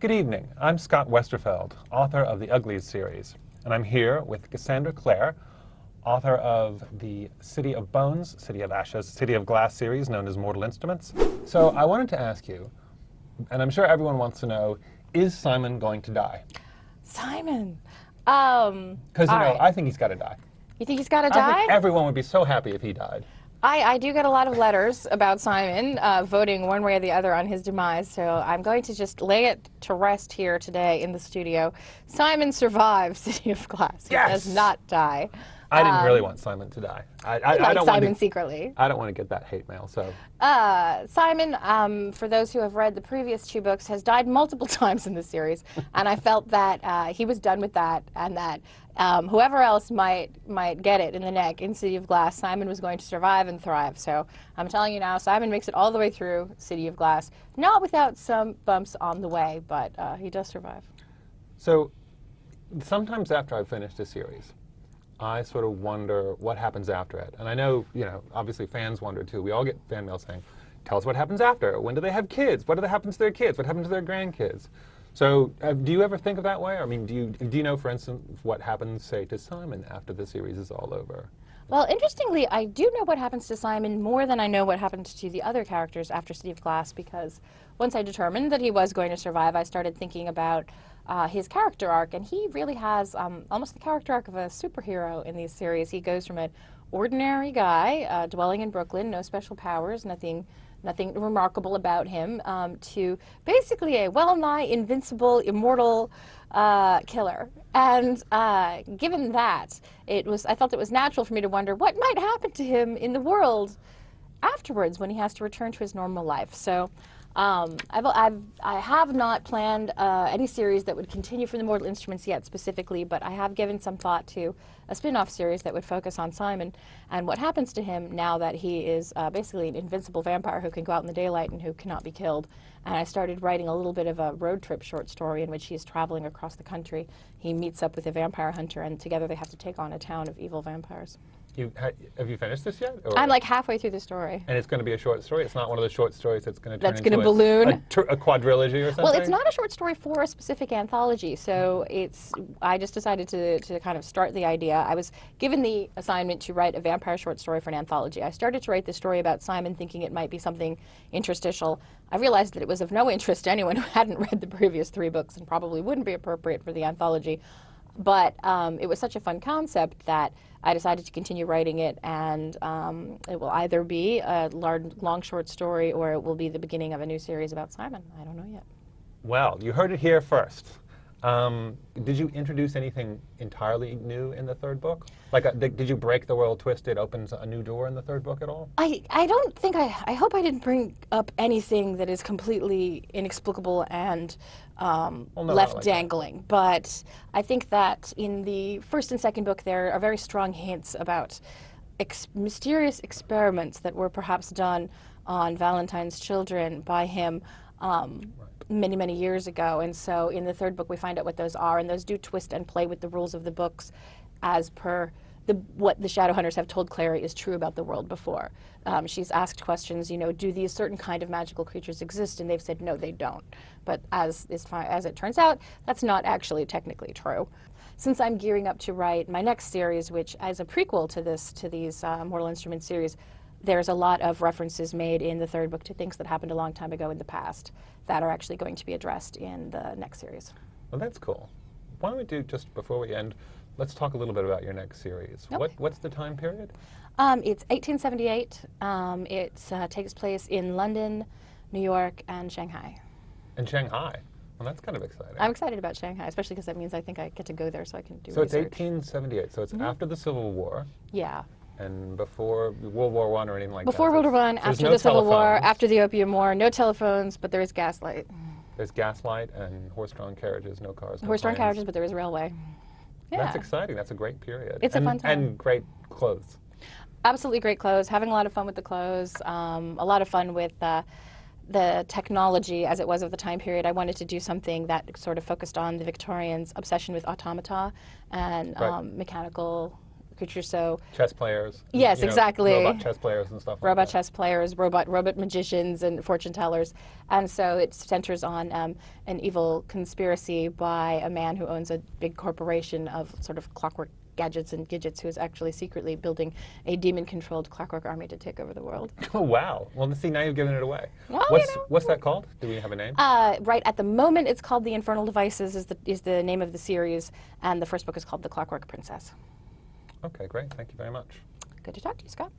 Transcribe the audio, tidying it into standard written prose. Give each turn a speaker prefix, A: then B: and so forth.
A: Good evening. I'm Scott Westerfeld, author of the Uglies series, and I'm here with Cassandra Clare, author of the City of Bones, City of Ashes, City of Glass series known as Mortal Instruments. So I wanted to ask you, and I'm sure everyone wants to know, is Simon going to die?
B: Simon.
A: Because, I think he's got to die.
B: You think he's got to die?
A: I think everyone would be so happy if he died.
B: I do get a lot of letters about Simon voting one way or the other on his demise, so I'm going to just lay it to rest here today in the studio. Simon survives City of Glass. He
A: Yes!
B: does not die.
A: I didn't really want Simon to die.
B: I don't Simon secretly.
A: I don't want to get that hate mail, so.
B: Simon, for those who have read the previous two books, has died multiple times in the series, and I felt that he was done with that, and that whoever else might get it in the neck in City of Glass, Simon was going to survive and thrive. So I'm telling you now, Simon makes it all the way through City of Glass, not without some bumps on the way, but he does survive.
A: So sometimes after I've finished a series, I sort of wonder what happens after it. And I know, obviously fans wonder too. We all get fan mail saying, tell us what happens after. When do they have kids? What happens to their kids? What happens to their grandkids? So do you ever think of that way? I mean, do you know, for instance, what happens, say, to Simon after the series is all over?
B: Well, interestingly, I do know what happens to Simon more than I know what happened to the other characters after City of Glass, because once I determined that he was going to survive, I started thinking about his character arc, and he really has almost the character arc of a superhero in these series. He goes from an ordinary guy dwelling in Brooklyn, no special powers, nothing remarkable about him, to basically a well-nigh invincible, immortal killer. And given that, I felt it was natural for me to wonder what might happen to him in the world afterwards when he has to return to his normal life. So I have not planned any series that would continue from the Mortal Instruments yet specifically, but I have given some thought to a spin-off series that would focus on Simon and what happens to him now that he is basically an invincible vampire who can go out in the daylight and who cannot be killed. And I started writing a little bit of a road trip short story in which he is traveling across the country. He meets up with a vampire hunter, and together they have to take on a town of evil vampires.
A: Have you finished this yet? Or?
B: I'm like halfway through the story.
A: And it's going to be a short story? It's not one of those short stories that's going to turn into
B: balloon?
A: a quadrilogy or something?
B: Well, it's not a short story for a specific anthology, so I just decided to kind of start the idea. I was given the assignment to write a vampire short story for an anthology. I started to write the story about Simon thinking it might be something interstitial. I realized that it was of no interest to anyone who hadn't read the previous 3 books and probably wouldn't be appropriate for the anthology. But it was such a fun concept that I decided to continue writing it, and it will either be a long short story or it will be the beginning of a new series about Simon. I don't know yet.
A: Well, you heard it here first. Did you introduce anything entirely new in the 3rd book? Like, did you break the world twist? It opens a new door in the 3rd book at all?
B: I don't think I hope I didn't bring up anything that is completely inexplicable and left dangling. But I think that in the 1st and 2nd book there are very strong hints about mysterious experiments that were perhaps done on Valentine's children by him many, many years ago. And so in the 3rd book we find out what those are, and those do twist and play with the rules of the books as per what the Shadowhunters have told Clare is true about the world before. She's asked questions, do these certain kind of magical creatures exist? And they've said, no, they don't. But as it turns out, that's not actually technically true. Since I'm gearing up to write my next series, which as a prequel to these Mortal Instruments series, there's a lot of references made in the 3rd book to things that happened a long time ago in the past that are actually going to be addressed in the next series.
A: Well, that's cool. Why don't we do, just before we end, let's talk a little bit about your next series.
B: Okay.
A: What's the time period?
B: It's 1878. It takes place in London, New York, and Shanghai.
A: In Shanghai? Well, that's kind of exciting.
B: I'm excited about Shanghai, especially because that means I think I get to go there so I can do
A: So
B: research.
A: It's 1878, so it's after the Civil War.
B: Yeah.
A: And before World War I or anything like that.
B: Before World War I, after the Civil War, after the Opium War, no telephones, but there is gaslight.
A: There's gaslight and horse-drawn carriages, no cars, no
B: horse-drawn
A: planes.
B: carriages, but there is railway. Yeah.
A: That's exciting. That's a great period.
B: It's a fun time.
A: And great clothes.
B: Absolutely great clothes. Having a lot of fun with the clothes. A lot of fun with the technology as it was of the time period. I wanted to do something that sort of focused on the Victorians' obsession with automata and mechanical creatures. So
A: Chess players.
B: yes,
A: you know,
B: exactly.
A: Robot chess players and stuff like
B: Robot
A: that.
B: chess players, robot magicians, and fortune tellers, and so it centers on an evil conspiracy by a man who owns a big corporation of sort of clockwork gadgets and gadgets, who is actually secretly building a demon-controlled clockwork army to take over the world.
A: Oh, wow. Well, see, now you've given it away.
B: Well,
A: What's that called? Do we have a name?
B: Right at the moment, it's called The Infernal Devices, is the name of the series, and the first book is called The Clockwork Princess.
A: Okay, great. Thank you very much.
B: Good to talk to you, Scott.